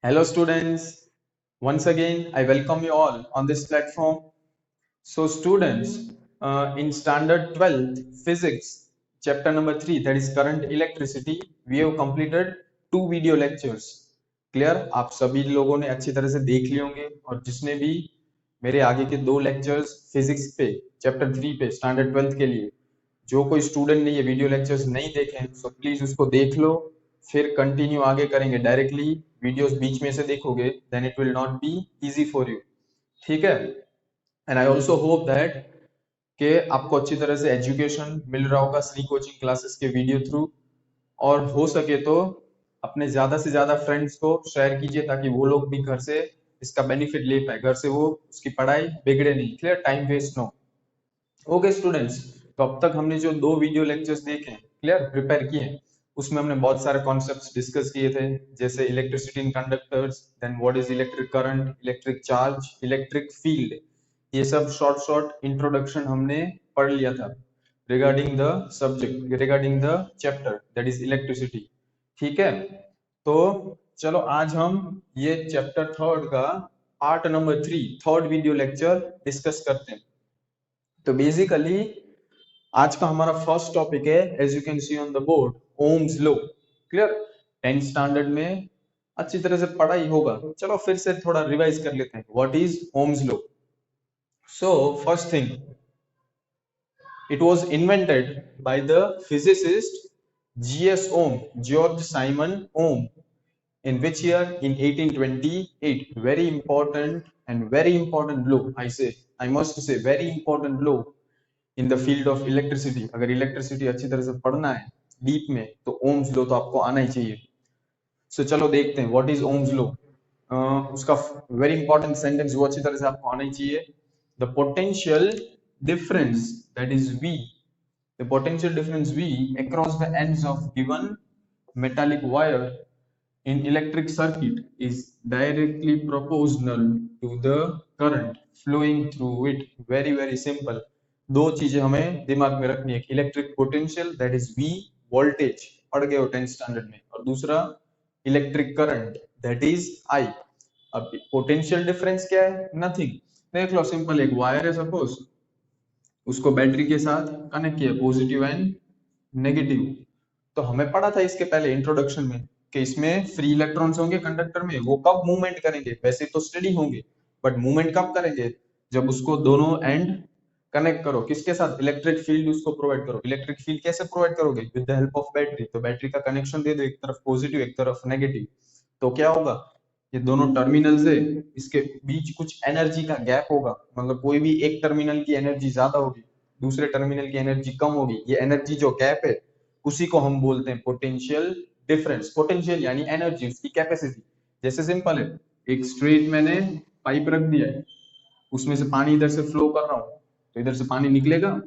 Hello, students. Once again, I welcome you all on this platform. So, students, in standard 12th physics, chapter number 3, that is current electricity, we have completed 2 video lectures. Clear? आप सभी लोगों ने अच्छी तरह से देख लिए होंगे और जिसने भी मेरे आगे के 2 लेक्चर्स फिजिक्स पे चैप्टर 3 पे स्टैंडर्ड 12th के लिए जो कोई स्टूडेंट ने ये वीडियो लेक्चर्स नहीं देखे हैं तो प्लीज उसको देख लो, फिर कंटिन्यू आगे करेंगे। डायरेक्टली वीडियोस बीच में से देखोगे then it will not be easy for you. ठीक है? And I also hope that कि आपको अच्छी तरह से एजुकेशन मिल रहा होगा श्री कोचिंग क्लासेस के वीडियो थ्रू, और हो सके तो अपने ज्यादा से ज्यादा फ्रेंड्स को शेयर कीजिए ताकि वो लोग भी घर से इसका बेनिफिट ले पाए, घर से वो उसकी पढ़ाई बिगड़े नहीं। Clear? Time waste no. Okay students, तो अब तक हमने जो 2 वीडियो लेक्चर्स देखे हैं, क्लियर, प्रिपेयर किए हैं, उसमें हमने बहुत सारे कॉन्सेप्ट्स डिस्कस किए थे, जैसे electricity in conductors, then what is electric current, electric charge, electric field. ये सब शॉर्ट शॉर्ट इंट्रोडक्शन हमने पढ़ लिया था regarding the subject, regarding the chapter that is electricity. ठीक है? तो चलो आज हम ये चैप्टर 3 का part number 3, third video lecture discuss करते हैं। तो बेसिकली आज का हमारा फर्स्ट टॉपिक है, as you can see on the board, Ohm's law. Clear? 10th standard में अच्छी तरह से पढ़ा ही होगा। चलो फिर से थोड़ा रिवाइज कर लेते हैं, what is ohms law. So first thing, it was invented by the physicist G.S. Ohm, George Simon Ohm. In which year? In 1828. Very important law, I say, I must say very important law in the field of electricity. अगर electricity अच्छी तरह से पढ़ना है deep में तो Ohm's law तो आपको आना ही चाहिए। सो चलो देखते हैं व्हाट इज ओम्स लॉ। उसका वेरी इंपॉर्टेंट सेंटेंस वो अच्छी तरह से आपको आना ही चाहिए। The potential difference that is V, the potential difference V across the ends of given metallic wire in electric circuit is directly proportional to the current flowing through it. Very simple। दो चीजें हमें दिमाग में रखनी है, electric potential that is V, voltage पढ़ गए हो 10th स्टैंडर्ड में, और दूसरा electric current that is I। अब पोटेंशियल डिफरेंस क्या है? नथिंग। देख लो, सिंपल, एक वायर है सपोज, उसको बैटरी के साथ कनेक्ट किया, पॉजिटिव एंड नेगेटिव। तो हमें पढ़ा था इसके पहले इंट्रोडक्शन में कि इसमें फ्री इलेक्ट्रॉन्स होंगे कंडक्टर में, वो कब मूवमेंट करेंगे? वैसे तो स्टडी होंगे, बट मूवमेंट कब करेंगे? जब उसको दोनों एंड कनेक्ट करो, किसके साथ? इलेक्ट्रिक फील्ड उसको प्रोवाइड करो। इलेक्ट्रिक फील्ड कैसे प्रोवाइड करोगे? With the help of battery. तो बैटरी का कनेक्शन दे दो, एक तरफ पॉजिटिव एक तरफ नेगेटिव। तो क्या होगा? ये दोनों टर्मिनल से इसके बीच कुछ एनर्जी का गैप होगा, मतलब कोई भी एक टर्मिनल की एनर्जी ज्यादा होगी, दूसरे टर्मिनल की एनर्जी कम होगी। ये एनर्जी जो गैप है उसी को हम बोलते हैं पोटेंशियल डिफरेंस। पोटेंशियल यानी एनर्जी, उसकी कैपेसिटी। जैसे सिंपल है, एक स्ट्रेट मैंने पाइप रख दिया है, उसमें से पानी इधर से फ्लो कर रहा हूँ, तो इधर से पानी निकलेगा?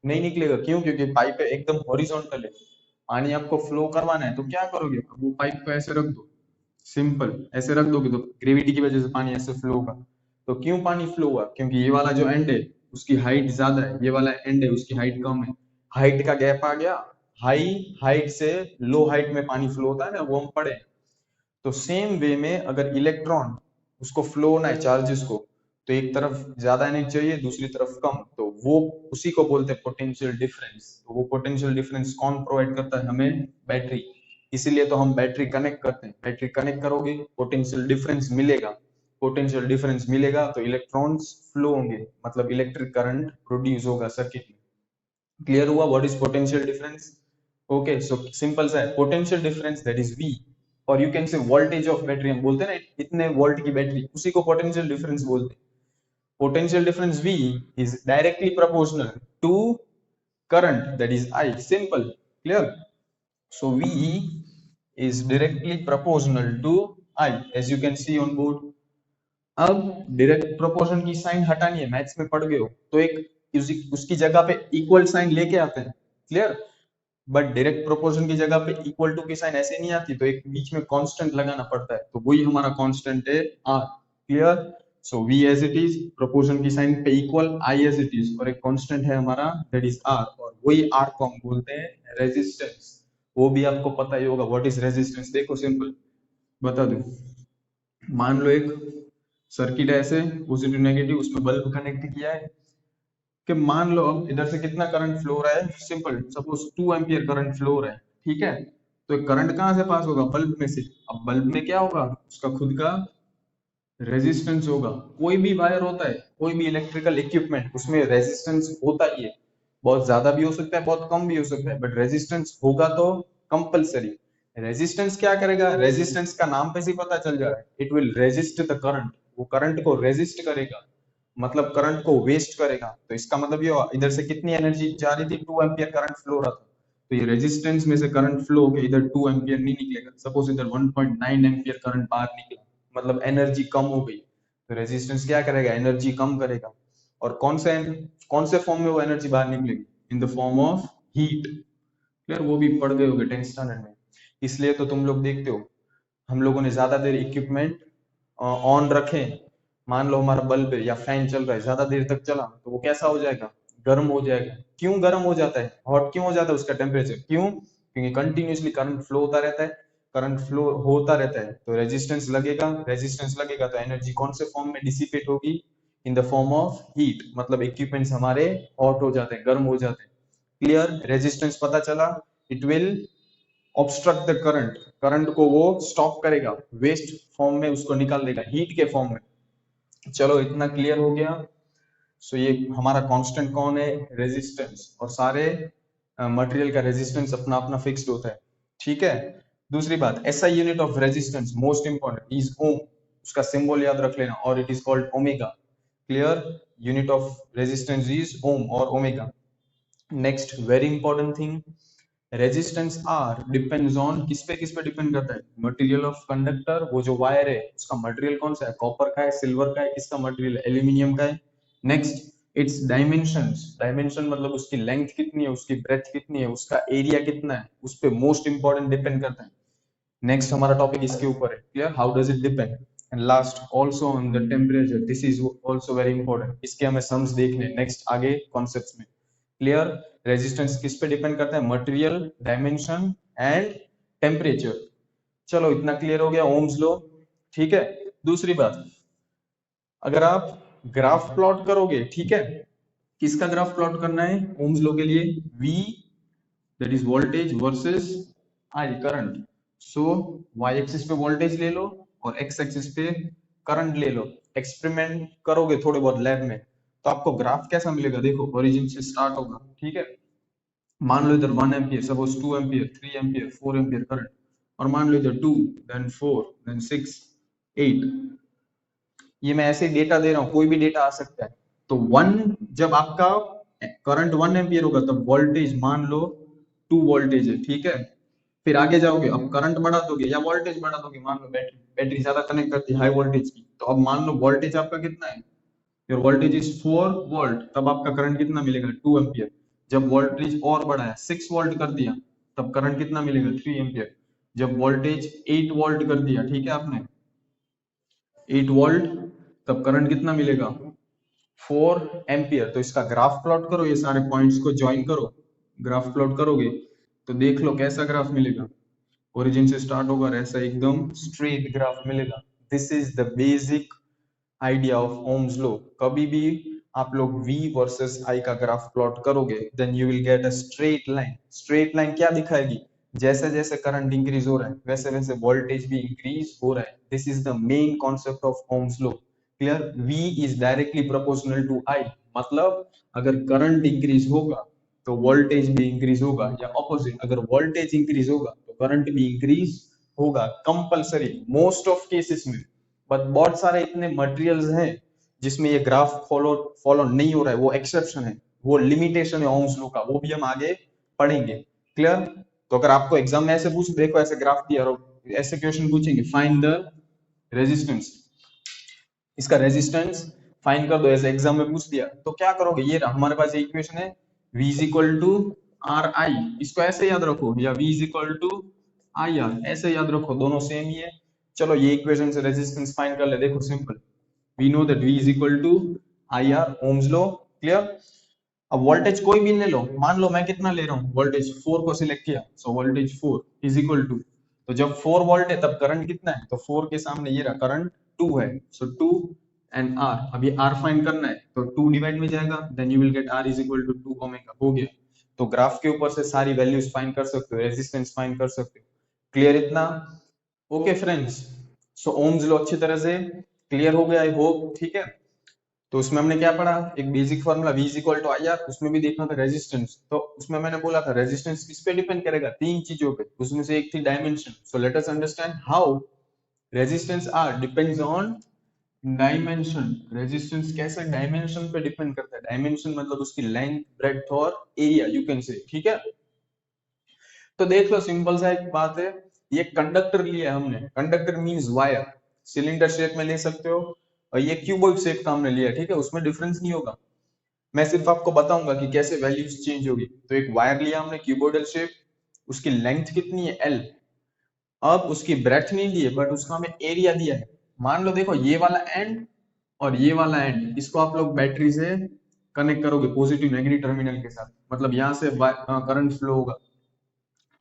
नहीं निकलेगा। क्यों? क्योंकि पाइप एकदम हॉरिजॉन्टल है। पानी आपको फ्लो करवाना है तो क्या करोगे? वो पाइप को ऐसे रख दो, सिंपल, ऐसे रख दोगे तो ग्रेविटी की वजह से पानी ऐसे फ्लो होगा। तो क्यों पानी फ्लो हुआ? क्योंकि ये वाला जो एंड है उसकी हाइट ज्यादा है, ये वाला एंड है उसकी हाइट कम है, हाइट का गैप आ गया। हाई हाइट से लो हाइट में पानी फ्लो होता है ना, वो हम पढ़े। तो सेम वे में अगर इलेक्ट्रॉन उसको फ्लो होना है चार्जेस को, तो एक तरफ ज्यादा एनर्जी चाहिए, दूसरी तरफ कम, तो वो उसी को बोलते हैं पोटेंशियल डिफरेंस। तो वो पोटेंशियल डिफरेंस कौन प्रोवाइड करता है? हमें बैटरी। इसीलिए तो हम बैटरी कनेक्ट करते हैं। बैटरी कनेक्ट करोगे, पोटेंशियल डिफरेंस मिलेगा, पोटेंशियल डिफरेंस मिलेगा तो इलेक्ट्रॉन्स फ्लो होंगे, मतलब इलेक्ट्रिक करंट प्रोड्यूस होगा सर्किट में। क्लियर हुआ what is potential difference? Okay, so simple सा है, potential difference that is V, और you can say voltage of battery. हम बोलते हैं ना इतने वोल्ट की बैटरी, उसी को पोटेंशियल डिफरेंस बोलते हैं। Potential difference V is directly proportional to current that is I. Simple, clear? So V is directly proportional to I, as you can see on board. अब डायरेक्ट प्रोपोर्शन की sign हटानी है, maths में पढ़ गए हो तो एक उसकी जगह पे इक्वल साइन लेके आते हैं। क्लियर? बट डायरेक्ट प्रोपोर्शन की जगह पे इक्वल टू की साइन ऐसे नहीं आती, तो एक बीच में कांस्टेंट लगाना पड़ता है, तो वही हमारा कांस्टेंट है R। Clear? So V as it is, proportion की साइन पे equal, I as it is, और एक कांस्टेंट है हमारा दैट इज R, और वही R को हम बोलते हैं रेजिस्टेंस। वो भी आपको पता ही होगा व्हाट इज रेजिस्टेंस। देखो सिंपल बता दूं, मान लो एक सर्किट है ऐसे, पॉजिटिव नेगेटिव, उसमें बल्ब कनेक्ट किया है कि मान लो अब इधर से कितना करंट फ्लो हो रहा है, simple suppose 2 ampere current flow हो रहा है, ठीक है। तो करंट कहाँ से पास होगा, बल्ब में से। अब बल्ब में क्या होगा, उसका खुद का रेजिस्टेंस होगा। कोई भी वायर होता है, कोई भी इलेक्ट्रिकल इक्विपमेंट, उसमें रेजिस्टेंस होता ही है। बहुत ज्यादा भी हो सकता है, बहुत कम भी हो सकता है, बट रेजिस्टेंस होगा तो कंपलसरी। रेजिस्टेंस क्या करेगा, रेजिस्टेंस का नाम पे से ही पता चल जा रहा है, it will resist the current. वो करंट को रेजिस्ट करेगा, मतलब करंट को वेस्ट करेगा। तो इसका मतलब ये हुआ, इधर से कितनी एनर्जी जा रही थी, 2 एम्पियर करंट फ्लो हो रहा था, तो ये रेजिस्टेंस में से करंट फ्लो होकर इधर 2 एम्पियर नहीं निकलेगा। सपोज इधर 1.9 एम्पियर करंट बाहर निकला, मतलब एनर्जी कम हो गई। तो रेजिस्टेंस क्या करेगा, एनर्जी कम करेगा। और कौन से फॉर्म में वो एनर्जी बाहर निकलेगी, in the form of heat. Clear, वो भी पढ़ गए होगे 10th स्टैंडर्ड में। इसलिए तो तुम लोग देखते हो, हम लोगों ने ज्यादा देर इक्विपमेंट ऑन रखे, मान लो हमारा बल्ब या फैन चल रहा है, ज्यादा देर तक चला तो वो कैसा हो जाएगा, गर्म हो जाएगा। क्यों गर्म हो जाता है, हॉट क्यों हो जाता है उसका टेम्परेचर, क्यों, क्योंकि कंटिन्यूअसली करंट फ्लो होता रहता है। करंट फ्लो होता रहता है तो रेजिस्टेंस लगेगा, रेजिस्टेंस लगेगा तो एनर्जी कौन से फॉर्म में डिसिपेट होगी, in the form of heat. मतलब इक्विपमेंट्स हमारे हॉट हो जाते हैं, गर्म हो जाते हैं। क्लियर, रेजिस्टेंस पता चला, it will obstruct the current, current को वो स्टॉप करेगा, वेस्ट फॉर्म में उसको निकाल देगा, हीट के फॉर्म में। चलो इतना क्लियर हो गया। सो ये हमारा कांस्टेंट कौन है, रेजिस्टेंस, और सारे मटेरियल का रेजिस्टेंस अपना अपना फिक्स्ड होता है, ठीक है। दूसरी बात, SI unit of resistance most important is ohm, उसका सिंबल याद रख लेना, और it is called omega. Clear, unit of resistance is ohm और omega. Next very important thing, resistance R depends on, किस पे डिपेंड करता है, मटेरियल ऑफ कंडक्टर। वो जो वायर है उसका मटेरियल कौन सा है, कॉपर का है, सिल्वर का है, किसका मटेरियल है, एल्यूमिनियम का है। नेक्स्ट, इट्स डायमेंशंस, डायमेंशन मतलब उसकी लेंथ कितनी है, उसकी ब्रेथ कितनी है, उसका एरिया कितना है, उस पे मोस्ट इंपॉर्टेंट डिपेंड करता है। नेक्स्ट हमारा टॉपिक इसके ऊपर है, clear, how does it depend. And last also on the temperature, this is also very important, इसके हमें सम्स देखने नेक्स्ट आगे कॉन्सेप्ट्स में। क्लियर, रेजिस्टेंस किस पे डिपेंड करता है, मटेरियल, डायमेंशन एंड टेम्परेचर। चलो इतना क्लियर हो गया, ओम्स लॉ, ठीक है। दूसरी बात, अगर आप ग्राफ प्लॉट करोगे, ठीक है, किसका ग्राफ प्लॉट करना है ओम्स लॉ के लिए, V that is voltage versus I current. So y axis पे वोल्टेज ले लो और x एक्सिस पे करंट ले लो। एक्सपेरिमेंट करोगे थोड़े बहुत लैब में तो आपको ग्राफ कैसा मिलेगा, देखो ओरिजिन से स्टार्ट होगा, ठीक है। मान लो इधर 1 ampere, suppose 2 ampere, 3 ampere, 4 ampere current, और मान लो इधर 2, देन 4, देन 6, 8। ये मैं ऐसे डेटा दे रहा हूँ, कोई भी डेटा आ सकता है। तो 1, जब आपका करंट 1 एम्पियर होगा तब वोल्टेज मान लो 2 वोल्टेज है, ठीक है। फिर आगे जाओगे, अब करंट बढ़ा दोगे या वोल्टेज बढ़ा दोगे, मान लो बैटरी बैटरी ज्यादा कनेक्ट करती है हाई वोल्टेज की, तो अब मान लो वोल्टेज आपका कितना है, योर वोल्टेज इज 4 वोल्ट, तब आपका करंट कितना मिलेगा, 2 एम्पियर। जब वोल्टेज और बढ़ाया, 6 वोल्ट कर दिया, तब करंट कितना मिलेगा, 3 एम्पियर। जब वोल्टेज 8 वोल्ट कर दिया, ठीक है, आपने 8 वोल्ट, तब करंट कितना मिलेगा, 4 एम्पियर। तो इसका ग्राफ प्लॉट करो, ये सारे पॉइंट्स को ज्वाइन करो, ग्राफ प्लॉट करोगे तो देख लो कैसा ग्राफ मिलेगा। ओरिजिन से स्टार्ट होगा और ऐसा एकदम स्ट्रेट ग्राफ मिलेगा। This is the basic idea of Ohm's law. कभी भी आप लोग V वर्सेस I का ग्राफ प्लॉट करोगे, then you will get a straight line. Straight line क्या दिखाएगी, जैसे जैसे करंट इंक्रीज हो रहा है वैसे वैसे वोल्टेज भी इंक्रीज हो रहा है। This is the main concept of Ohm's law. Clear, V is directly proportional to I, मतलब अगर करंट इंक्रीज होगा तो वोल्टेज भी इंक्रीज होगा, या ऑपोजिट, अगर वोल्टेज इंक्रीज होगा तो करंट भी इंक्रीज होगा, कंपलसरी मोस्ट ऑफ केसेस में। बट बहुत सारे इतने मटेरियल्स हैं जिसमें ये ग्राफ फॉलो फॉलो नहीं हो रहा है, वो एक्सेप्शन है, वो लिमिटेशन है ओम्स लॉ का, वो भी हम आगे पढ़ेंगे। क्लियर, तो अगर आपको एग्जाम में ऐसे पूछ, देखो ऐसे ग्राफ दिया और ऐसे क्वेश्चन पूछेंगे, फाइंड द रेजिस्टेंस, इसका रेजिस्टेंस फाइंड कर दो, ऐसे एग्जाम में पूछ दिया तो क्या करोगे, ये हमारे पास इक्वेशन है V is equal to R I, इसको ऐसे याद रखो, या V is equal to I R, ऐसे याद रखो, दोनों सेम ही है। चलो ये इक्वेशन से रेजिस्टेंस फाइंड कर ले, देखो simple, we know that V is equal to I R, Ohm's law. Clear, अब वोल्टेज कोई भी ले लो, मान लो मैं कितना ले रहा हूँ वोल्टेज, 4 को सिलेक्ट किया, so voltage 4 is equal to तो जब 4 वोल्ट है तब करंट कितना है, तो 4 के सामने ये रहा करंट 2 है, सो 2 एंड आर, अभी आर फाइंड करना है तो 2 डिवाइड में जाएगा, then you will get R is equal to 2 omega, हो गया। तो ग्राफ के ऊपर से सारी वैल्यूज फाइंड कर सकते हो, रेजिस्टेंस फाइंड कर सकते हो। क्लियर इतना? ओके फ्रेंड्स, सो ओम्स लॉ अच्छी तरह से क्लियर हो गया आई होप, ठीक है। तो उसमें हमने क्या पढ़ा, एक basic formula V is equal to I R, उसमें भी देखना था रेजिस्टेंस, तो उसमें मैंने बोला था रेजिस्टेंस किस पे डिपेंड करेगा, तीन चीजों पे, उसमें से एक थी dimension. So let us understand how resistance R depends on dimension. Resistance कैसे डायमेंशन पे डिपेंड करता है, डायमेंशन मतलब उसकी लेंथ, ब्रेड्थ और एरिया यू कैन से, ठीक है। तो देख लो सिंपल सा एक बात है, ये कंडक्टर लिया हमने, conductor means wire, cylinder shape में ले सकते हो, और ये क्यूबॉइड शेप का हमने लिया, ठीक है, उसमें डिफरेंस नहीं होगा। मैं सिर्फ आपको बताऊंगा कि कैसे वैल्यूज चेंज होगी। तो एक वायर लिया हमने क्यूबॉइडल शेप, उसकी लेंथ कितनी है L, अब उसकी ब्रेथ नहीं दी है बट उसका हमें एरिया दिया है। मान लो देखो ये वाला एंड और ये वाला एंड, इसको आप लोग बैटरी से कनेक्ट करोगे पॉजिटिव नेगेटिव टर्मिनल के साथ, मतलब यहाँ से करंट फ्लो होगा,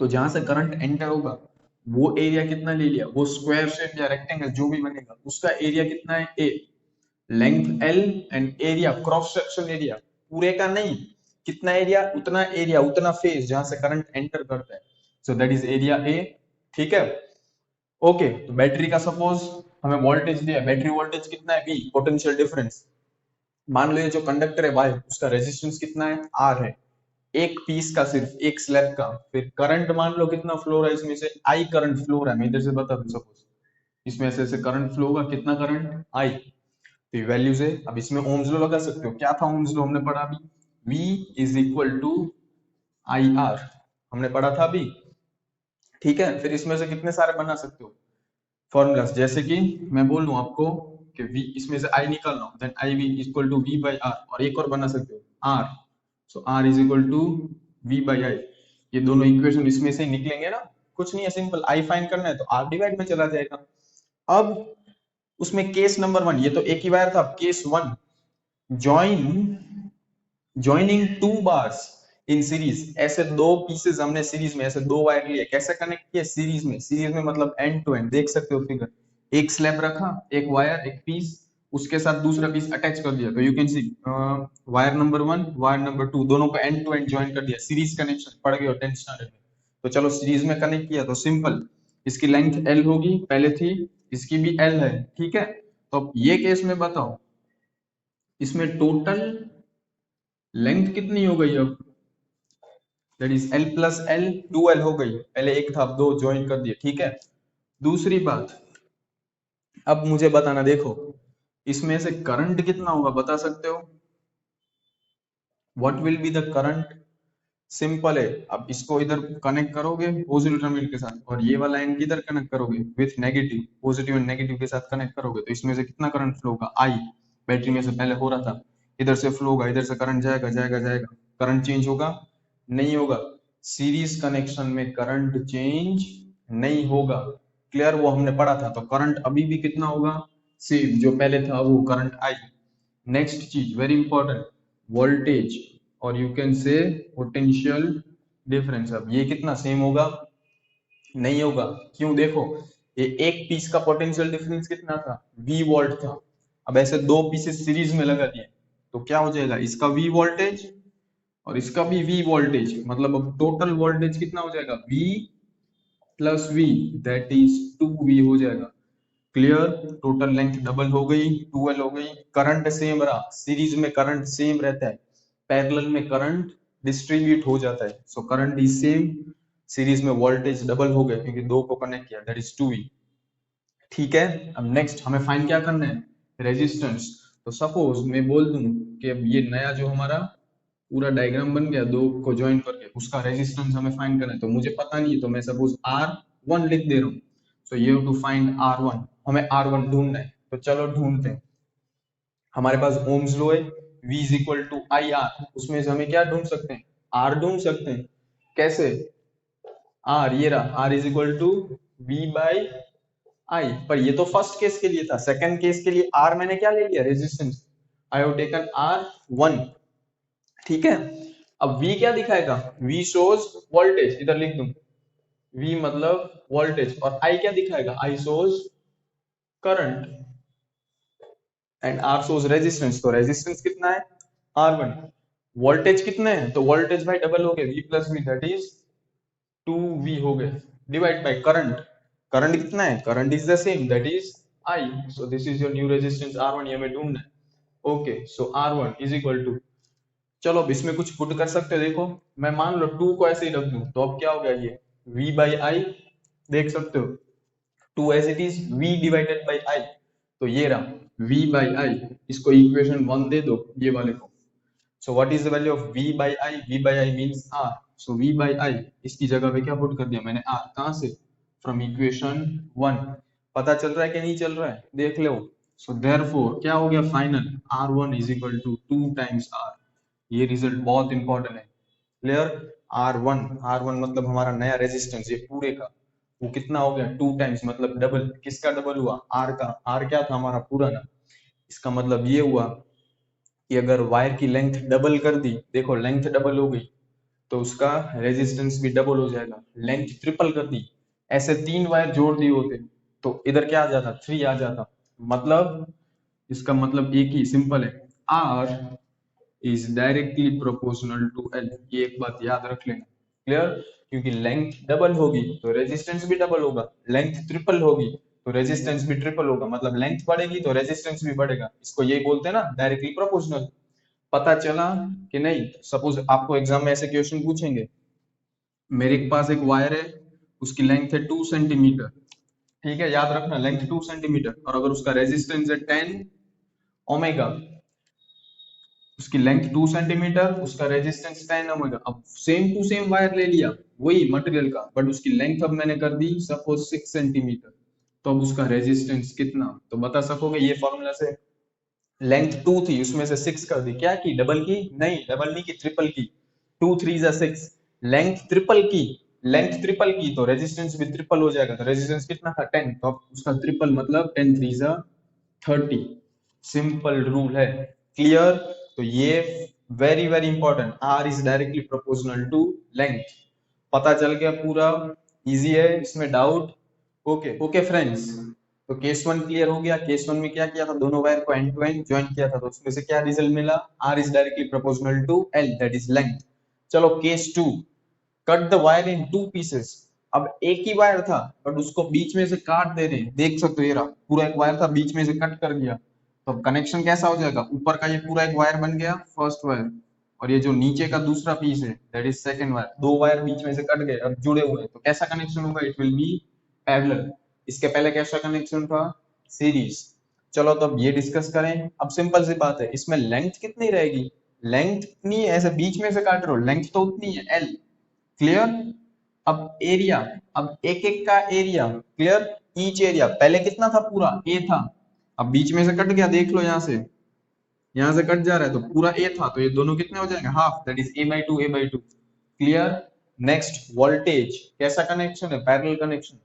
तो जहां से करंट एंटर होगा वो एरिया कितना ले लिया, वो स्क्वायर शेप या रेक्टेंगल जो भी बनेगा उसका एरिया कितना है A, length L and area cross section area, पूरे का नहीं, कितना एरिया, उतना एरिया, उतना फेज जहां से करंट एंटर करता है, so that is area A, ठीक है। ओके, तो बैटरी का सपोज हमें वोल्टेज दिया है, बैटरी वोल्टेज कितना है V, पोटेंशियल डिफरेंस। मान लो ये जो कंडक्टर है वायर, उसका रेजिस्टेंस कितना है R है, एक पीस का, सिर्फ एक स्लैब का। फिर करंट मान लो कितना फ्लो हो रहा है इसमें से, I करंट फ्लो हो रहा है, मैं इधर से बता दूं सपोज, इसमें ऐसे करंट फ्लो होगा, कितना करंट I, तो ये वैल्यूज है। अब इसमें ओम्स लॉ लगा सकते हो, क्या था ओम्स लॉ हमने पढ़ा अभी, V is equal to I R, हमने पढ़ा था अभी, ठीक है। फिर इसमें से कितने सारे बना सकते हो फॉर्मूलास, जैसे कि मैं बोल दूं आपको कि V इसमें से I निकाल रहा हूं, then I V equal to V by R, और एक और बना सकते हो R, so R is equal to V by I, ये दोनों इक्वेशन इसमें से निकलेंगे ना, कुछ नहीं है, सिंपल I फाइंड करना है तो R डिवाइड में चला जाएगा। अब उसमें केस नंबर 1, ये तो एक ही वायर था, case 1, joining two bars in series, ऐसे दो पीसेस हमने सीरीज में, ऐसे दो वायर लिए, कैसे कनेक्ट किया सीरीज में, सीरीज में मतलब एंड टू एंड, देख सकते हो फिगर, एक स्लैब रखा, एक वायर, एक पीस, उसके साथ दूसरा पीस अटैच कर दिया, तो you can C wire number 1 wire number 2 दोनों को एंड टू एंड ज्वाइन कर दिया, सीरीज कनेक्शन, पढ़ गए हो 10th स्टैंडर्ड में। तो चलो सीरीज में कनेक्ट किया तो सिंपल, इसकी लेंथ L होगी, पहले थी, इसकी भी L है, ठीक है। तो अब ये केस में बताओ, इसमें टोटल लेंथ कितनी हो गई, अब that is L plus L 2L हो गई, पहले एक था अब दो ज्वाइन कर दिए, ठीक है। दूसरी बात, अब मुझे बताना, देखो इसमें से करंट कितना होगा बता सकते हो, what will be the current, simple है, अब इसको इधर कनेक्ट करोगे पॉजिटिव टर्मिनल के साथ, और ये वाला एंड किधर कनेक्ट करोगे with negative, positive and negative के साथ कनेक्ट करोगे, तो इसमें से कितना करंट फ्लो होगा, I, बैटरी में से पहले हो रहा था, इधर से फ्लो होगा, इधर से करंट जाएगा जाएगा जाएगा, करंट चेंज होगा, नहीं होगा, सीरीज कनेक्शन में करंट चेंज नहीं होगा, क्लियर, वो हमने पढ़ा था। तो करंट अभी भी कितना होगा, सेम जो पहले था वो करंट I। नेक्स्ट चीज वेरी इंपॉर्टेंट, वोल्टेज और you can say potential difference, अब ये कितना सेम होगा, नहीं होगा, क्यों, देखो ये एक पीस का पोटेंशियल डिफरेंस कितना था, V वोल्ट था, अब ऐसे दो पीसेस सीरीज में लगा दिए तो क्या हो जाएगा, इसका V वोल्टेज और इसका भी V वोल्टेज, मतलब अब टोटल वोल्टेज कितना हो जाएगा, V plus V, that is 2V हो जाएगा, क्लियर। टोटल लेंथ डबल हो गई, 2L हो गई, करंट सेम रहा, सीरीज में करंट सेम रहता है, पैरेलल में करंट डिस्ट्रीब्यूट हो जाता है, so current is same, series में वोल्टेज डबल हो गया क्योंकि दो को कनेक्ट किया, दैट इज 2V, ठीक है। अब नेक्स्ट हमें फाइंड क्या करना है, रेजिस्टेंस। तो सपोज मैं बोल दूं कि अब ये नया जो हमारा पूरा डायग्राम बन गया, दो को ज्वाइन करके, उसका रेजिस्टेंस हमें फाइंड करना है, तो मुझे पता नहीं है, तो मैं सपोज R1 लिख दे रहा हूँ, so you have to find R1, हमें R1 ढूंढना है, तो चलो ढूंढते हैं। हमारे पास ओम्स लॉ है, V is equal to I R, उसमें से हमें क्या ढूंढ सकते हैं, R ढूंढ सकते हैं, कैसे, R ये रहा, R is equal to V by I, पर ये तो फर्स्ट केस के लिए था, सेकंड केस के लिए R मैंने क्या ले लिया, resistance, I have taken R1, ठीक है। अब V क्या दिखाएगा, V शोज वोल्टेज, इधर लिख दूं, V मतलब वोल्टेज, और I क्या दिखाएगा, I shows current and R shows resistance. तो रेजिस्टेंस कितना है, R1। वोल्टेज कितने हैं, तो वोल्टेज भाई डबल हो गए, V plus V that is 2V हो गए, डिवाइड बाय करंट। करंट कितना है, current is the same that is I। So this is your new resistance R1, ये हमें ढूंढना है। Okay, so R1 is equal to, चलो अब इसमें कुछ पुट कर सकते हो। देखो मैं मान लो 2 को ऐसे ही रख दूं, तो अब क्या हो गया, ये V बाई I, देख सकते हो 2 as it is V divided by I। तो ये रहा V बाई I, इसको इक्वेशन 1 दे दो ये वाले को। So what is the value of V by I, V by I means R। So V by I इसकी जगह पे क्या पुट कर दिया मैंने, R। कहां से, फ्रॉम इक्वेशन 1। पता चल रहा है कि नहीं चल रहा है, देख लो। सो देयरफॉर क्या हो गया, final R1 is equal to 2 times R। ये रिजल्ट बहुत इंपॉर्टेंट है, क्लियर। R1 मतलब हमारा नया रेजिस्टेंस ये पूरे का, वो कितना हो गया, 2 टाइम्स मतलब डबल। किसका डबल हुआ, R का। R क्या था हमारा पुराना। इसका मतलब ये हुआ कि अगर वायर की लेंथ डबल कर दी, देखो लेंथ डबल हो गई तो उसका रेजिस्टेंस भी डबल हो जाएगा। लेंथ ट्रिपल कर दी, ऐसे 3 वायर जोड़ दिए होते तो इधर क्या आ जाता, 3 आ जाता। मतलब इसका मतलब एक ही सिंपल है, R is directly proportional to L। ये एक बात याद रख लेना, क्लियर। क्योंकि लेंथ डबल होगी तो रेजिस्टेंस भी डबल होगा, लेंथ ट्रिपल होगी तो रेजिस्टेंस भी ट्रिपल होगा, मतलब लेंथ बढ़ेगी तो रेजिस्टेंस भी बढ़ेगा। इसको यही बोलते हैं ना डायरेक्टली प्रोपोर्शनल। पता चला कि नहीं। सपोज आपको एग्जाम में ऐसे क्वेश्चन पूछेंगे, मेरे पास एक वायर है, उसकी लेंथ है 2 सेंटीमीटर, ठीक है, याद रखना लेंथ 2 सेंटीमीटर, और अगर उसका रेजिस्टेंस है 10 ओमेगा, उसकी लेंथ 2 सेंटीमीटर, उसका रेजिस्टेंस 10 ओमेगा। अब सेम टू सेम वायर ले लिया वही मटेरियल का, बट उसकी लेंथ अब मैंने कर दी सपोज 6 सेंटीमीटर, तो अब उसका रेजिस्टेंस कितना, तो बता सकोगे ये फॉर्मूला से। लेंथ 2 थी, उसमें से 6 कर दी, क्या की, डबल की, नहीं डबल नहीं की, ट्रिपल की। 2 3 जा 6, लेंथ ट्रिपल की, लेंथ ट्रिपल की तो रेजिस्टेंस भी ट्रिपल हो जाएगा। तो रेजिस्टेंस कितना था, 10, तो अब उसका ट्रिपल मतलब 10 3 जा 30। सिंपल रूल है, क्लियर। तो ये very very important, R is directly proportional to length. पता चल गया पूरा, इजी है, इसमें डाउट। ओके ओके फ्रेंड्स, तो केस 1 क्लियर हो गया। केस 1 में क्या किया था, दोनों वायर को एंड टू एंड ज्वाइन किया था, तो उसमें से क्या रिजल्ट मिला, R is directly proportional to L that is length. चलो case 2, cut the wire in 2 pieces. अब एक ही वायर था बट उसको बीच में से काट दे रहे हैं, देख सकते हो ये रहा पूरा एक वायर था, बीच में से कट कर दिया, तो अब कनेक्शन कैसा हो जाएगा, ऊपर का ये पूरा एक वायर बन गया फर्स्ट वायर, और ये जो नीचे का दूसरा पीस है दैट इज सेकंड वायर। दो वायर बीच में से कट गए, अब जुड़े हुए हैं, तो कैसा कनेक्शन होगा, इट विल बी पैरेलल। इसके पहले कैसा कनेक्शन था, सीरीज। चलो तो अब ये डिस्कस करें। अब सिंपल सी बात है, इसमें लेंथ कितनी रहेगी, लेंथ कितनी है, ऐसे बीच में से काट रहे हो, लेंथ तो उतनी है L, क्लियर। अब एरिया, अब एक एक का एरिया, क्लियर। ईच एरिया पहले कितना था, पूरा ए था, अब बीच में से कट गया, देख लो यहाँ से कट जा रहा है, तो पूरा ए था, तो ये दोनों कितने हो जाएंगे, half, that is a/2 clear. Next voltage, कैसा कनेक्शन है, पैरेलल कनेक्शन।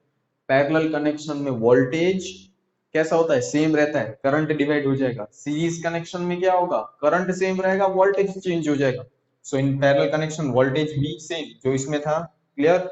पैरेलल कनेक्शन में वोल्टेज कैसा होता है, सेम रहता है, करंट डिवाइड हो जाएगा। सीरीज कनेक्शन में क्या होगा, करंट सेम रहेगा, वोल्टेज चेंज हो जाएगा। सो इन पैरेलल कनेक्शन वोल्टेज भी सेम जो इसमें था, clear.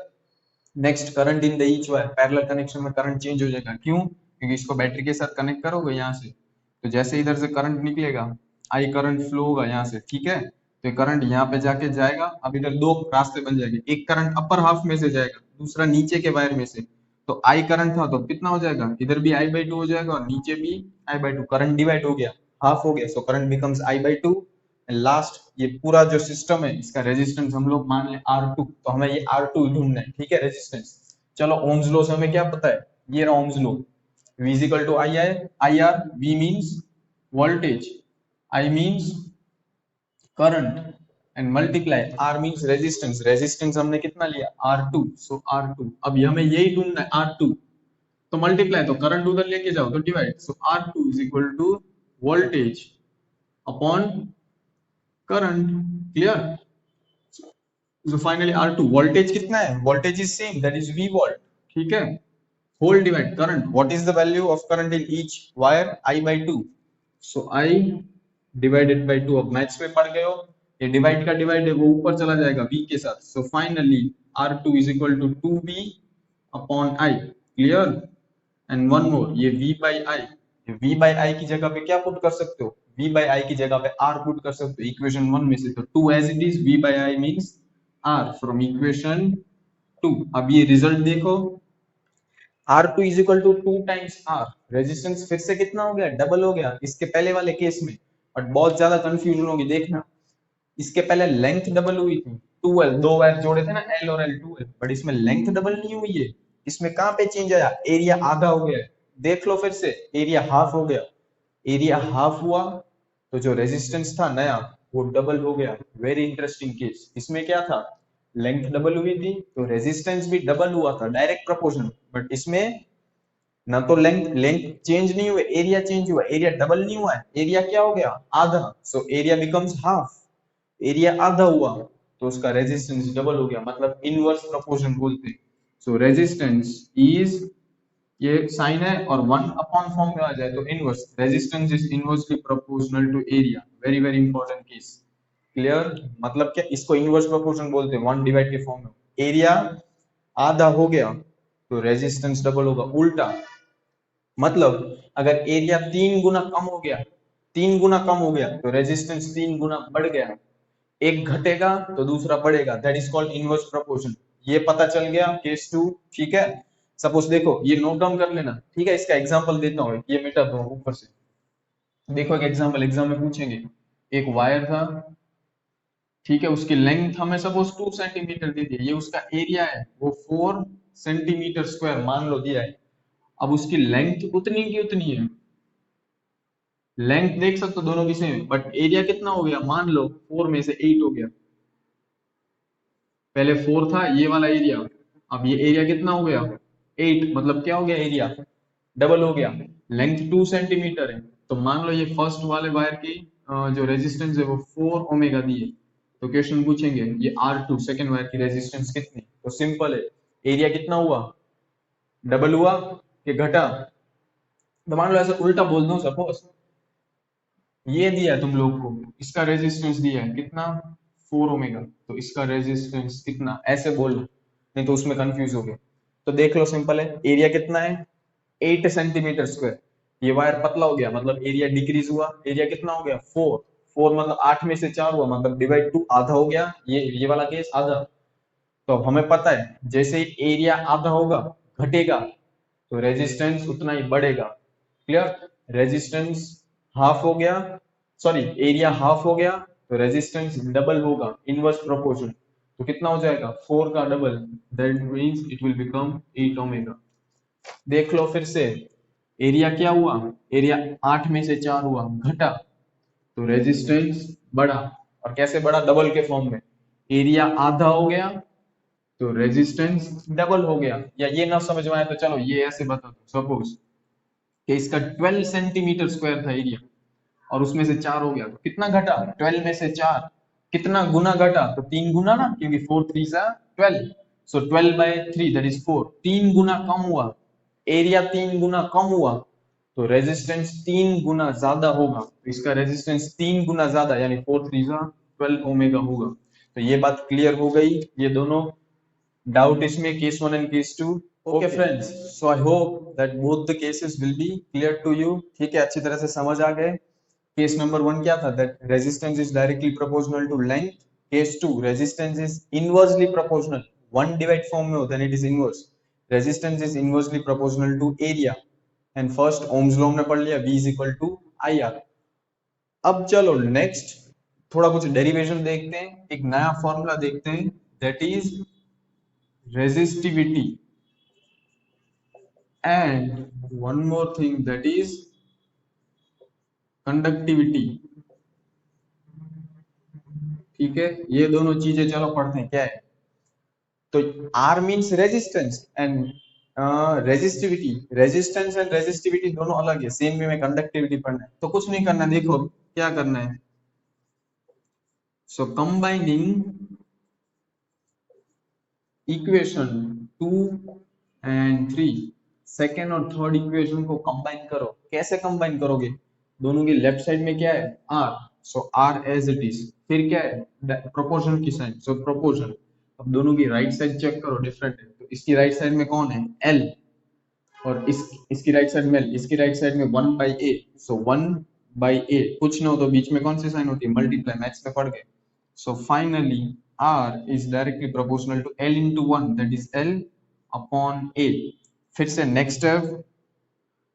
Next current in the each wire, parallel connection में करंट चेंज हो जाएगा, क्यों, क्योंकि इसको बैटरी के साथ कनेक्ट करोगे यहाँ से, तो जैसे इधर से करंट निकलेगा, आई करंट फ्लो होगा यहाँ से, ठीक है, तो करंट यहाँ पे जाके जाएगा। अब इधर दो रास्ते बन जाएंगे, एक करंट अपर हाफ में से जाएगा, दूसरा नीचे के वायर में से। तो आई करंट था तो कितना हो जाएगा, इधर भी I/2 हो जाएगा और नीचे भी I/2, करंट डिवाइड हो गया, हाफ हो गया, so current becomes I/2। And last ये पूरा जो सिस्टम है इसका रेजिस्टेंस हम लोग मान ले R2, तो हमें ये R2 ढूंढना है, ठीक है, रेजिस्टेंस। चलो ओम्स लॉ से हमें क्या पता है, ये रहा Ohm's law, V is equal to IR, V means voltage, I means current and multiply R means resistance। resistance हमने कितना लिया, R2, so R2। अब हमें यही ढूंढना है R2, तो मल्टीप्लाई, तो करंट उधर लेके जाओ तो divide, so R2 is equal to voltage upon current, clear। so finally R2 voltage कितना है, voltage is same that is V volt, ठीक है। whole divide current, what is the value of current in each wire, I/2, so I divided by 2। अब maths में पढ़ गए हो, ये डिवाइड का डिवाइड है वो ऊपर चला जाएगा V के साथ, so finally R2 is equal to 2V upon I, clear. And one more, ये v by I, v by आई की जगह पे क्या पुट कर सकते हो, v बाई आई की जगह पे r पुट कर सकते हो इक्वेशन 1 में से। तो 2 as it is, v by I means r from equation 2। अब ये रिजल्ट देखो, R2 is equal to 2 times R, resistance फिर से कितना हो गया, डबल हो गया इसके पहले वाले केस में। बट बहुत ज्यादा कंफ्यूजन होगी, देखना इसके पहले लेंथ डबल हुई थी, 2L, दो वायर जोड़े थे ना L और L, 2L, बट इसमें लेंथ डबल नहीं हुई है। इसमें कहां पे चेंज आया, एरिया आधा हो गया है। देख लो फिर से, एरिया हाफ हो गया, एरिया हाफ हुआ तो जो रेजिस्टेंस था नया वो डबल हो गया। Very interesting case. इसमें क्या था, लेंथ डबल हुई थी तो रेजिस्टेंस भी डबल हुआ था, डायरेक्ट प्रोपोर्शनल। बट इसमें ना तो लेंथ लेंथ चेंज नहीं हुए, एरिया चेंज हुआ, एरिया डबल नहीं हुआ है, एरिया क्या हो गया, आधा। So area becomes half, area आधा हुआ तो उसका रेजिस्टेंस डबल हो गया, मतलब इनवर्स प्रोपोर्शन बोलते हैं। सो रेजिस्टेंस इज, ये साइन है और 1 अपॉन फॉर्म में आ जाए तो inverse, resistance is inversely proportional to area. Very very important case, clear. मतलब क्या, इसको इनवर्स प्रोपोर्शन बोलते हैं, 1 डिवाइड के फॉर्म में। एरिया आधा हो गया तो रेजिस्टेंस डबल होगा, उल्टा। मतलब अगर एरिया 3 गुना कम हो गया, 3 गुना कम हो गया तो रेजिस्टेंस 3 गुना बढ़ गया। एक घटेगा तो दूसरा बढ़ेगा, that is called inverse proportion. ये पता चल गया केस 2, ठीक है। सपोज देखो, ये नोट डाउन कर लेना, ठीक है। इसका एग्जांपल देता हूँ, ये मिटा दो ऊपर से। देखो एक एग्जांपल, एग्जाम में पूछेंगे, एक वायर था, ठीक है, उसकी लेंथ हमें सपोज 2 सेंटीमीटर दी थी, ये उसका एरिया है वो 4 सेंटीमीटर स्क्वायर मान लो दिया है। अब उसकी लेंथ उतनी की उतनी है, लेंथ देख सकते हो दोनों की सेम, बट एरिया कितना हो गया, मान लो 4 में से 8 हो गया। पहले 4 था ये वाला एरिया, अब ये एरिया कितना हो गया, 8, मतलब क्या हो गया, एरिया डबल हो गया। लेंथ 2 सेंटीमीटर है, तो मान लो ये फर्स्ट वाले वायर की जो रेजिस्टेंस है वो 4 ओमेगा दी है। तो क्वेश्चन पूछेंगे ये R2 सेकंड वायर की रेजिस्टेंस कितनी, तो सिंपल है, एरिया कितना हुआ, डबल हुआ कि घटा। तो मान लो ऐसा उल्टा बोल दो, सपोज ये दिया है तुम लोग को, इसका रेजिस्टेंस दिया है कितना, 4 ओमेगा, तो इसका रेजिस्टेंस कितना, ऐसे बोल, नहीं तो उसमें कंफ्यूज हो गए। तो देख लो, सिंपल है, एरिया कितना है, 8 सेंटीमीटर स्क्वायर। ये वायर पतला हो गया मतलब एरिया डिक्रीज हुआ, एरिया कितना हो गया, 4, 4 मतलब 8 में से 4 हुआ, मतलब डिवाइड 2, आधा हो गया, ये वाला केस आधा। तो अब हमें पता है जैसे ही एरिया आधा होगा, घटेगा, तो रेजिस्टेंस उतना ही बढ़ेगा, क्लियर। रेजिस्टेंस हाफ हो गया, सॉरी एरिया हाफ हो गया तो रेजिस्टेंस डबल होगा, इनवर्स प्रोपोर्शन। तो कितना हो जाएगा, 4 का double, that means it will become 8 omega. देख लो फिर से, एरिया क्या हुआ, एरिया 8 में से 4 हुआ, घटा, तो रेजिस्टेंस बढ़ा। और कैसे बढ़ा, डबल के फॉर्म में, एरिया आधा हो गया तो रेजिस्टेंस डबल हो गया। या ये ना समझ में आए तो चलो ये ऐसे बता दो, सपोज कि इसका 12 सेंटीमीटर स्क्वायर था एरिया और उसमें से 4 हो गया, तो कितना घटा, 12 में से 4, कितना गुना घटा, तो 3 गुना ना, क्योंकि 4 3 सा 12, सो 12 बाय 3 दैट इज 4, 3 गुना कम हुआ, एरिया 3 गुना कम हुआ तो रेजिस्टेंस 3 गुना ज्यादा होगा। तो इसका रेजिस्टेंस 3 गुना ज्यादा, यानी 4 3 सा 12 ओमेगा होगा। तो ये बात क्लियर हो गई, ये दोनों doubt इसमें case 1 and case 2। Okay friends, so I hope that both the cases will be clear to you। ठीक है, अच्छी तरह से समझ आ गए। केस नंबर 1 क्या था, that resistance is directly proportional to length। Case 2, resistance is inversely proportional, 1 divide form में होता है, it is inverse, resistance is inversely proportional to area। and first ohms law हमने पढ़ लिया, V is equal to IR। अब चलो next थोड़ा कुछ डेरिवेशन देखते हैं, एक नया फॉर्मूला देखते हैं, that is resistivity and one more thing, that is conductivity। ठीक है, ये दोनों चीजें चलो पढ़ते हैं क्या है। तो R means resistance and resistivity, resistance and resistivity दोनों अलग है, सेम वे में कंडक्टिविटी पढ़ना है। तो कुछ नहीं करना, देखो क्या करना है, सो कंबाइनिंग इक्वेशन 2 एंड 3, सेकेंड और थर्ड इक्वेशन को कंबाइन करो। कैसे कंबाइन करोगे, दोनों की लेफ्ट साइड में क्या है, R, so R as it is, फिर क्या है, प्रोपोर्शन की साइन, सो प्रोपोर्शन, अब दोनों की राइट साइड चेक करो, डिफरेंट है। तो इसकी राइट साइड में कौन है, एल, और इसकी राइट साइड में एल, इसकी राइट साइड में 1/a। सो 1/a कुछ ना हो तो बीच में कौन सी साइन होती है, मल्टीप्लाई, मैथ्स में पढ़ गए। So finally r is directly proportional to l into 1, that is l upon a। फिर से नेक्स्ट स्टेप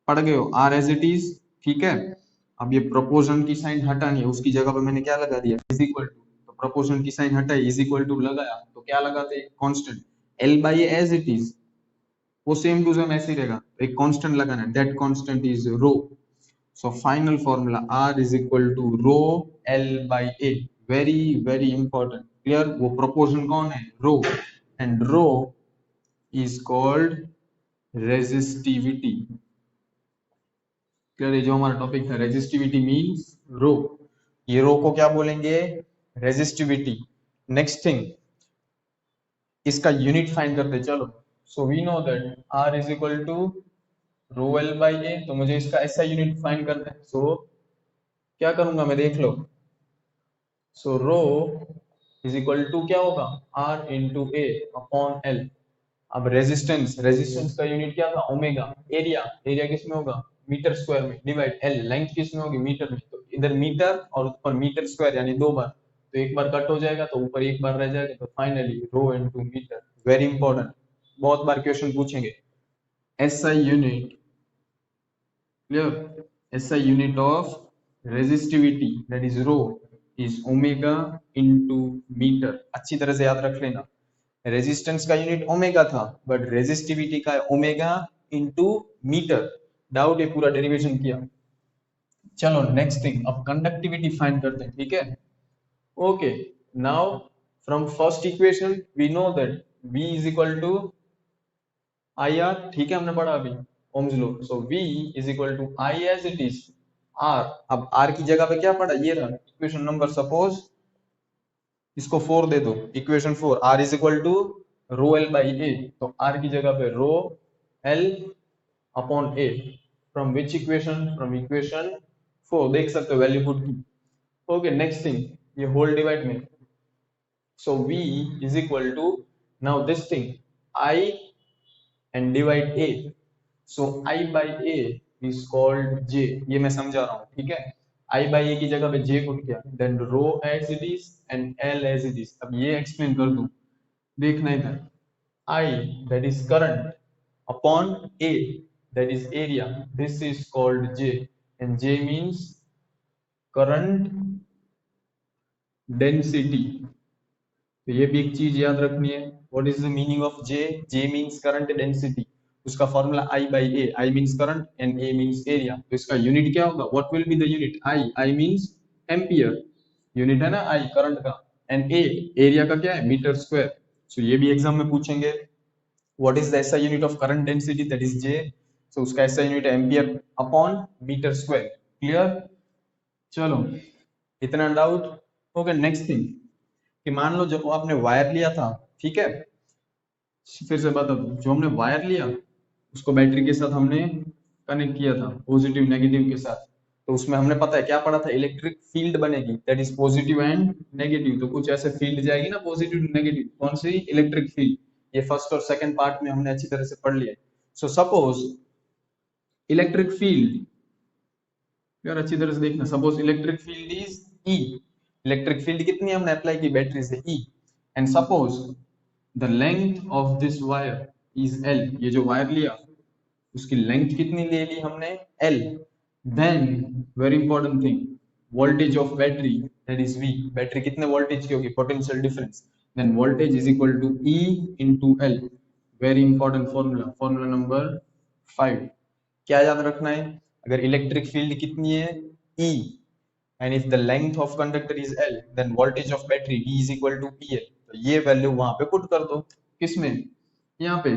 पढ़ गए हो, r एज इट इज, ठीक है। अब ये प्रोपोर्शन की साइन हटानी है, उसकी जगह पे मैंने क्या लगा दिया, इज इक्वल टू। तो प्रोपोर्शन की साइन हटाई, इज इक्वल टू लगाया, तो क्या लगाते, constant l by a as it is, वो सेम टू सेम ऐसे ही रहेगा। एक कांस्टेंट लगाना है, that constant is rho. So final formula r is equal to rho l by a। Very very important, clear. वो प्रोपोर्शन कौन है, rho, and rho is called resistivity. Clear, ये जो हमारा टॉपिक था, रेजिस्टिविटी मींस रो। ये रो को क्या बोलेंगे, रेजिस्टिविटी। नेक्स्ट थिंग, इसका यूनिट फाइंड करते चलो। So we know that r is equal to rho l by A, तो मुझे इसका ऐसा यूनिट फाइंड करना है। सो क्या करूंगा मैं, देख लो। सो रो इज इक्वल टू क्या होगा, r इंटू ए अपॉन एल। अब रेजिस्टेंस, रेजिस्टेंस का यूनिट क्या था, ओमेगा। एरिया, एरिया किस में होगा, मीटर स्क्वायर में, डिवाइड एल, लेंथ किस में होगी, मीटर में। तो इधर मीटर और ऊपर मीटर स्क्वायर, यानी दो बार, तो एक बार कट हो जाएगा तो ऊपर एक बार रह जाएगा। तो finally rho into metre. Very important, बहुत बार क्वेश्चन पूछेंगे। SI unit, clear, SI unit of resistivity that is rho is omega into metre. अच्छी तरह से याद रख लेना, रेजिस्टेंस का यूनिट ओमेगा था, बट रेजिस्टिविटी का ओमेगा इनटू मीटर। डाउट, ये पूरा डेरिवेशन किया। चलो नेक्स्ट थिंग, अब कंडक्टिविटी फाइंड करते हैं, ठीक है। Okay, now from first equation we know that v is equal to I R, ठीक है, हमने पढ़ा अभी Ohm's law. So v is equal to I as it is r। अब r की जगह पे क्या पढ़ा, ये रहा इक्वेशन नंबर, सपोज इसको 4 दे दो, equation 4, r is equal to rho l by a। तो r की जगह पे rho l upon a। From which equation, from equation 4, देख सकते हो वैल्यू पुट की। ओके, नेक्स्ट थिंग, ये होल डिवाइड में, so v is equal to, now this thing I and divide a, so I by a is called j। ये मैं समझा रहा हूँ, ठीक है। I by a की जगह पे j पुट किया, then rho as it is and L as it is। अब ये एक्सप्लेन कर दूं, देखना इधर, I that is current upon a that is area, this is called j, and j means current density। तो ये भी एक चीज याद रखनी है, what is the meaning of J, J means current density. उसका formula I by A, I means current and A means area. तो इसका यूनिट क्या होगा, what will be the unit, I means ampere, unit है ना I current का, and A area का क्या है, मीटर स्क्वायर। सो ये भी एग्जाम में पूछेंगे, what is the SI unit of current density, that is J। सो उसका एसआई यूनिट है ampere upon metre square. Clear, चलो इतना डाउट। ओके, नेक्स्ट थिंग, कि मान लो जब आपने वायर लिया था, ठीक है, फिर से बता दो, जो हमने वायर लिया उसको बैटरी के साथ हमने कनेक्ट किया था, पॉजिटिव नेगेटिव के साथ। तो उसमें हमने पता है क्या पढ़ा था, इलेक्ट्रिक फील्ड बनेगी, that is positive and negative. तो कुछ ऐसे फील्ड जाएगी ना, पॉजिटिव नेगेटिव, कौन सी, इलेक्ट्रिक फील्ड। ये फर्स्ट और सेकंड पार्ट में हमने अच्छी तरह से पढ़ लिया। सो सपोज इलेक्ट्रिक फील्ड, यार अच्छी तरह से देखना, suppose electric field is E। Electric field कितनी हमने अप्लाई की बैटरी से, E। And suppose the length of this wire is L। ये जो वायर लिया उसकी लेंथ कितनी ले ली हमने, L। Then very important thing, voltage of battery that is V। Battery कितने वोल्टेज की होगी, potential difference, then voltage is equal to E into L। Very important formula, formula number 5। क्या याद रखना है, अगर इलेक्ट्रिक फील्ड कितनी है, E, and if the length of conductor is L, then voltage of battery V is equal to PL। तो ये value वहां पे पुट कर दो, किसमें, यहाँ पे।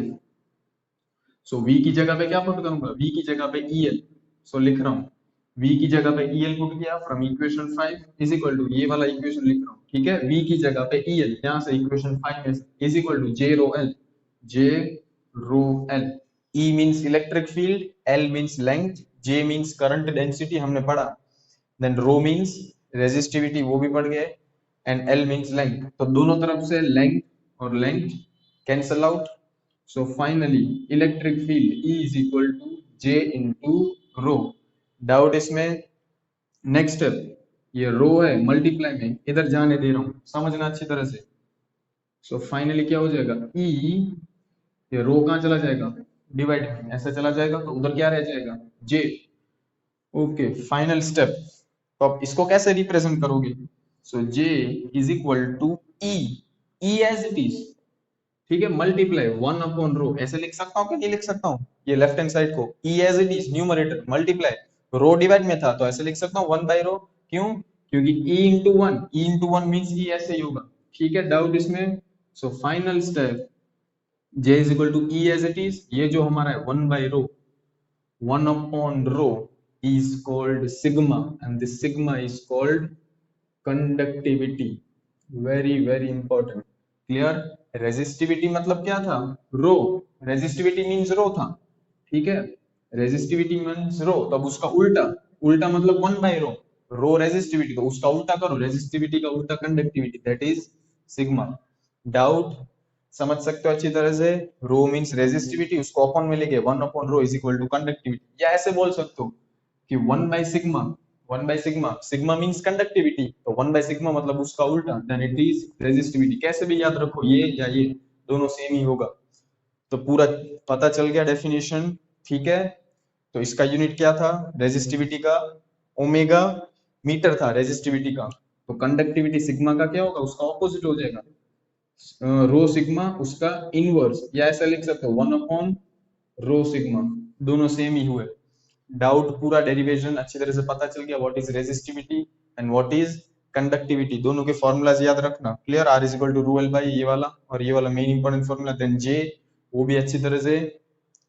सो V की जगह पे क्या पुट करूंगा, V की जगह पे EL। सो लिख रहा हूँ, V की जगह पे EL पुट किया, from equation 5 is equal to, ये वाला इक्वेशन लिख रहा हूँ, ठीक है। V की जगह पे EL, यहाँ से इक्वेशन 5 में is equal to J rho L, J rho L। E means electric field, L means length, J means current density, हमने पढ़ा। देन रो मींस रेजिस्टिविटी, वो भी पढ़ गए, एंड L मींस लेंथ। तो दोनों तरफ से लेंथ और length cancel out. So finally electric field E is equal to J into rho. Doubt इसमें? नेक्स्ट स्टेप, ये रो है मल्टीप्लाई में इधर जाने दे रहा हूं, समझना अच्छी तरह से. सो फाइनली क्या हो जाएगा, E, ये रो कहाँ चला जाएगा, डिवाइड में ऐसा चला जाएगा, तो उधर क्या रह जाएगा, J. Okay, final step. तो आप इसको कैसे रिप्रेजेंट करोगे? So J is equal to E, E as it is, ठीक है, मल्टीप्लाई 1 अपॉन रो. ऐसे लिख सकता हूँ कि नहीं लिख सकता हूँ? ये लेफ्ट हैंड साइड को E as it is numerator multiply, rho divide में था तो ऐसे लिख सकता हूँ 1 बाय रो. क्यों? क्योंकि E into one, E into one means E ऐसे ही होगा. ठीक है, डाउट इसमें? So final step, J is equal to E as it is, ये जो हमारा है 1 by rho, 1 upon rho is called sigma and this sigma is called conductivity. Very important. Clear? Resistivity मतलब क्या था, रो. Resistivity means रो था, ठीक है. Resistivity means रो, तब उसका उल्टा, उल्टा मतलब 1 by रो. रो रेजिस्टिविटी, तो उसका उल्टा करो, रेजिस्टिविटी का उल्टा conductivity, that is sigma. Doubt? समझ सकते हो अच्छी तरह से? रो मींस रेजिस्टिविटी, उसको अपॉन में लेके 1 upon rho is equal to conductivity. या ऐसे बोल सकते हो कि 1 by sigma, 1 by sigma, sigma means conductivity, तो 1 बाय सिग्मा मतलब उसका उल्टा, देन इट इज रेजिस्टिविटी. कैसे भी याद रखो, ये या ये दोनों सेम ही होगा. तो पूरा पता चल गया डेफिनेशन, ठीक है. तो इसका यूनिट क्या था, रेजिस्टिविटी का ओमेगा मीटर था रेजिस्टिविटी का. तो कंडक्टिविटी सिग्मा का क्या होगा, उसका ऑपोजिट हो जाएगा, रो सिग्मा उसका इनवर्स, या ऐसा लिख सकते हो 1 अपॉन रो सिग्मा, दोनों सेम ही हुए. डाउट? पूरा डेरिवेशन अच्छी तरह से पता चल गया, what is resistivity and what is conductivity. दोनों के फॉर्मूलाज याद रखना. Clear? R is equal to rho L by ये वाला और ये वाला main important formula. Then J, वो भी अच्छी तरह से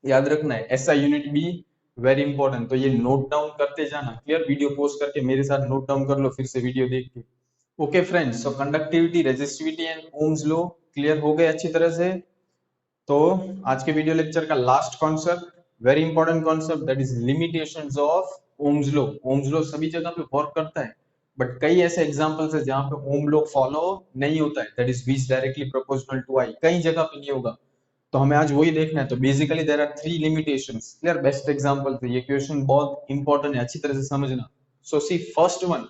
याद रखना है. ऐसा यूनिट भी वेरी इंपॉर्टेंट, तो ये नोट डाउन करते जाना. क्लियर? वीडियो पोस्ट करके मेरे साथ नोट डाउन कर लो, फिर से वीडियो देख के. Okay friends, so conductivity, resistivity and ohms law clear हो गए अच्छी तरह से. तो आज के वीडियो लेक्चर का last concept, very important concept, that is limitations of Ohm's law. Ohm's law सभी जगह पे वर्क करता है, बट कई ऐसे एग्जांपल्स है जहां पे ओम लॉ फॉलो नहीं होता है, that is V directly proportional to I. कई जगह पे नहीं होगा, तो हमें आज वही देखना है. तो basically there are 3 limitations. Clear? Best example थे, ये क्वेश्चन बहुत इंपॉर्टेंट है, अच्छी तरह से समझना. सो सी फर्स्ट वन,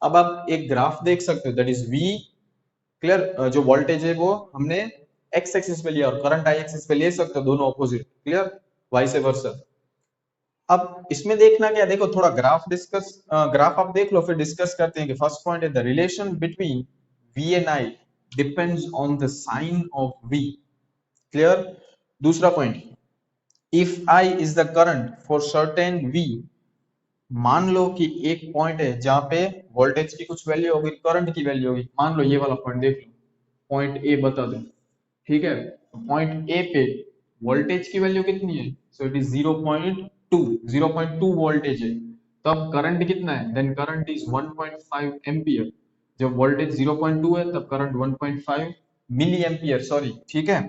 अब आप एक ग्राफ देख सकते हो, दैट इज V. क्लियर? जो वोल्टेज है वो हमने एक्स एक्सिस पे लिया और करंट आई एक्सिस पे ले सकते हो, दोनों ऑपोजिट. क्लियर? Vice versa. अब इसमें देखना क्या, देखो थोड़ा ग्राफ डिस्कस, ग्राफ आप देख लो फिर डिस्कस करते हैं. कि फर्स्ट पॉइंट है the relation between V and I depends on the sign of V. Clear? दूसरा point, if I is the current for certain V, मान लो कि एक पॉइंट है जहां पे वोल्टेज की कुछ वैल्यू होगी, करंट की वैल्यू होगी. मान लो ये वाला पॉइंट देख लो, पॉइंट ए बता दो, ठीक है. पॉइंट ए पे वोल्टेज की वैल्यू कितनी है, सो इट इज 0.2 वोल्टेज है. तब करंट कितना है, देन करंट इज 1.5 एम्पियर. जब वोल्टेज 0.2 है तब करंट 1.5 मिली एम्पियर, सॉरी, ठीक है.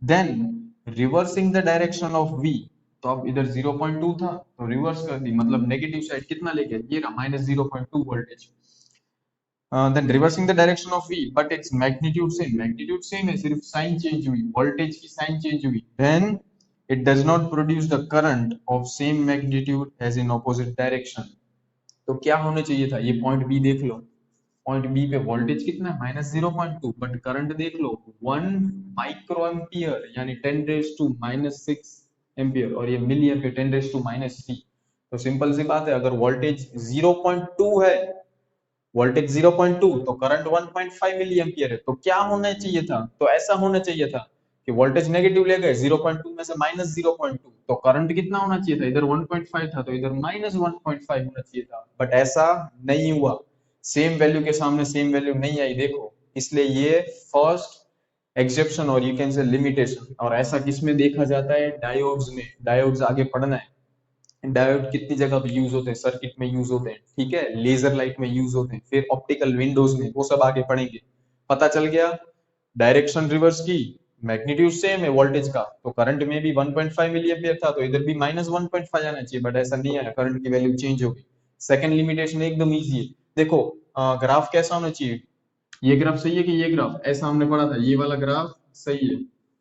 Then reversing the direction of V, तो अब इधर 0.2 था तो रिवर्स कर दी, मतलब नेगेटिव साइड कितना लेके, ये रहा -0.2 voltage. then reversing the direction of V, but its magnitude same है, सिर्फ साइन चेंज हुई, वोल्टेज की साइन चेंज हुई. then it does not produce the current of same magnitude as in opposite direction. तो क्या होना चाहिए था, ये पॉइंट बी देख लो, पॉइंट बी पे वोल्टेज कितना है -0.2, बट करंट देख लो 1 माइक्रो एम्पियर, यानी 10⁻⁻6 एम्पियर, और ये मिली एम्पियर 10⁻⁻3. तो सिंपल सी बात है, अगर वोल्टेज 0.2 है, वोल्टेज 0.2 तो करंट 1.5 मिली एम्पियर है, तो क्या होना चाहिए था, तो ऐसा होना चाहिए था कि वोल्टेज नेगेटिव ले गए, 0.2 में से -0.2, तो करंट कितना होना चाहिए था, इधर 1.5 था तो इधर -1.5 होना चाहिए था, बट ऐसा नहीं हुआ. सेम वैल्यू के सामने सेम वैल्यू नहीं आई, देखो, इसलिए ये फर्स्ट एक्सेप्शन और यू कैन से लिमिटेशन. और ऐसा किसमें देखा जाता है, डायोड्स में. डायोड्स आगे पढ़ना है. डायोड कितनी जगह पे यूज होते हैं, सर्किट में यूज होते हैं, ठीक है, लेजर लाइट में यूज होते हैं, फिर ऑप्टिकल विंडोज में, वो सब आगे पढ़ेंगे. पता चल गया, डायरेक्शन रिवर्स की, मैग्नीट्यूड सेम है वोल्टेज का, तो करंट में भी 1.5 मिली एम्पियर था तो इधर भी -1.5 आना चाहिए, बट ऐसा नहीं आया, करंट की वैल्यू चेंज हो गई. सेकंड लिमिटेशन एकदम इजी है. देखो ग्राफ कैसा होना चाहिए, ये ग्राफ सही है कि ये ग्राफ, ऐसा हमने पढ़ा था, ये वाला ग्राफ सही है,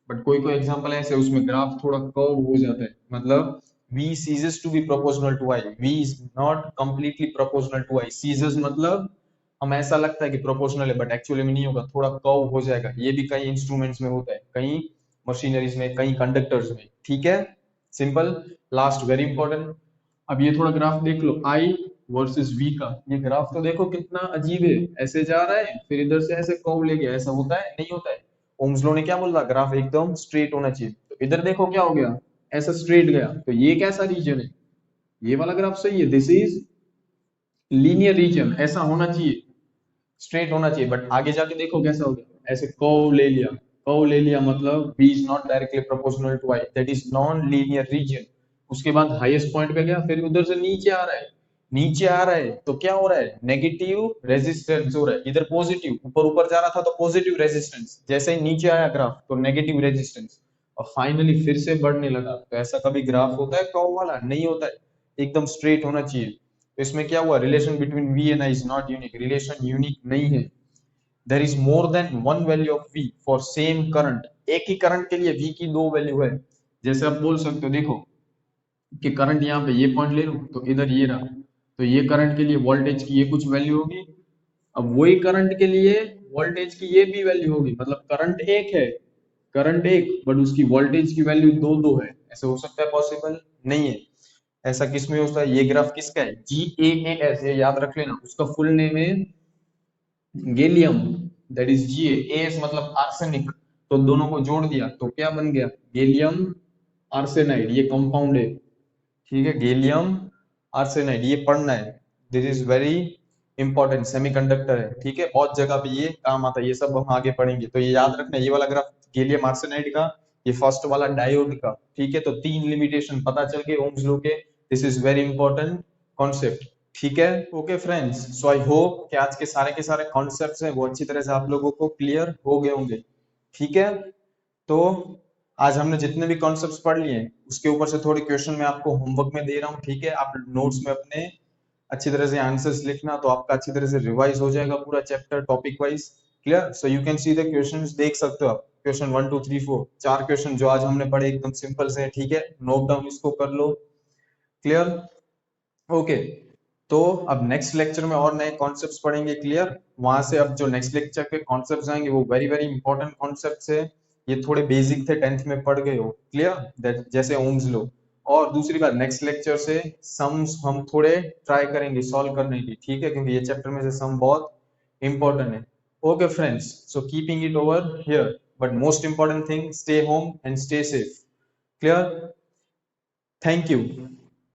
बट कोई कोई एग्जांपल ऐसे उसमें ग्राफ थोड़ा कर्व हो जाता है, मतलब v ceases to be proportional to I, v is not completely proportional to I, ceases मतलब हम ऐसा लगता है कि प्रोपोर्शनल है बट एक्चुअली में नहीं होगा, थोड़ा कर्व हो जाएगा। ये भी कई इंस्ट्रूमेंट्स में होता है, कई मशीनरीज में, कई कंडक्टर्स में, ठीक है, सिंपल। लास्ट वेरी इंपॉर्टेंट, अब ये थोड़ा ग्राफ देख लो I वर्सेस V का, ये ग्राफ तो देखो कितना अजीब है, ऐसे जा रहा है फिर इधर से ऐसे कर्व ले गया, ऐसा होता है नहीं होता है। ओम्स लॉ ने क्या बोला, ग्राफ एकदम स्ट्रेट होना चाहिए, तो इधर देखो क्या हो गया, ऐसा स्ट्रेट गया, तो ये कैसा रीजन है, ये वाला ग्राफ सही है, दिस इज लीनियर रीजन, ऐसा होना चाहिए, स्ट्रेट होना चाहिए, बट आगे जाके देखो कैसा हो गया, ऐसे कर्व ले लिया, कर्व ले लिया मतलब b is not directly proportional to I, that is non linear region. उसके बाद हाईएस्ट पॉइंट पे गया, फिर उधर से नीचे आ रहा है, नीचे आ रहा है तो क्या हो रहा है, नेगेटिव रेजिस्टेंस हो रहा है, इधर पॉजिटिव, ऊपर ऊपर जा रहा था तो पॉजिटिव रेजिस्टेंस, जैसे ही नीचे आया ग्राफ तो नेगेटिव रेजिस्टेंस, और फाइनली फिर से बढ़ने लगा। तो ऐसा कभी ग्राफ होता है कर्व वाला, नहीं होता है, एकदम स्ट्रेट होना चाहिए। तो इसमें क्या हुआ, relation between v and I is not unique, relation unique नहीं है। There is more than one value of v for same current, एक ही करंट के लिए v की दो वैल्यू है। जैसे आप बोल सकते हो, देखो कि करंट यहाँ पे ये पॉइंट ले लूं तो इधर ये रहा, तो ये करंट के लिए वोल्टेज की ये कुछ वैल्यू होगी, अब वही करंट के लिए वोल्टेज की ये भी वैल्यू होगी, मतलब करंट एक है, करंट एक बट उसकी वोल्टेज की वैल्यू दो दो है, ऐसे हो सकता है, पॉसिबल नहीं है। ऐसा किस में होता है, ये ग्राफ किसका है, GAAS, ये याद रख लेना, उसका फुल नेम है गैलियम, दैट इज GAAS मतलब आर्सेनिक, तो दोनों को जोड़ दिया तो क्या बन गया, गैलियम आर्सेनाइड, ये कंपाउंड है, ठीक है, गैलियम आर्सेनाइड, ये पढ़ना है, this is very important, semiconductor है, ठीक है, बहुत जगह पे ये काम आता है, ये सब हम आगे पढ़ेंगे, तो ये याद रखना, ये वाला ग्राफ गैलियम आर्सेनाइड का, ये फर्स्ट वाला डायोड का, ठीक है, तो तीन लिमिटेशन पता चल गए ओम्स लॉ के, this is very important concept, ठीक है। Okay friends, so I hope कि आज के सारे कॉन्सेप्ट्स हैं वो अच्छी तरह से आप लोगों को क्लियर हो गए होंगे, ठीक है। तो आज हमने जितने भी कॉन्सेप्ट्स पढ़ लिए उसके ऊपर से थोड़े क्वेश्चन मैं आपको होमवर्क में दे रहा हूँ, ठीक है, आप नोट्स में अपने अच्छी तरह से आंसर्स लिखना, तो आपका अच्छी तरह से रिवाइज हो जाएगा पूरा chapter topic wise, clear. So you can see the questions, देख सकते हो आप, क्वेश्चन 1 2 3 4, चार क्वेश्चन जो आज हमने पढ़े एकदम सिंपल से, ठीक है, नोट डाउन इसको कर लो, क्लियर, ओके। तो अब नेक्स्ट लेक्चर में और नए कॉन्सेप्ट्स पढ़ेंगे, क्लियर। वहां से अब जो नेक्स्ट लेक्चर के कॉन्सेप्ट्स आएंगे वो वेरी वेरी इंपॉर्टेंट कॉन्सेप्ट्स है, ये थोड़े बेसिक थे, 10th में पढ़ गए हो, क्लियर, दैट जैसे ओम्स लॉ। और दूसरी बात, नेक्स्ट लेक्चर से सम्स हम थोड़े ट्राई करेंगे सॉल्व करने की, ठीक है, क्योंकि ये चैप्टर में से सम बहुत इंपॉर्टेंट है। Okay friends, so keeping it over here, but most important thing, stay home and stay safe, clear, thank you.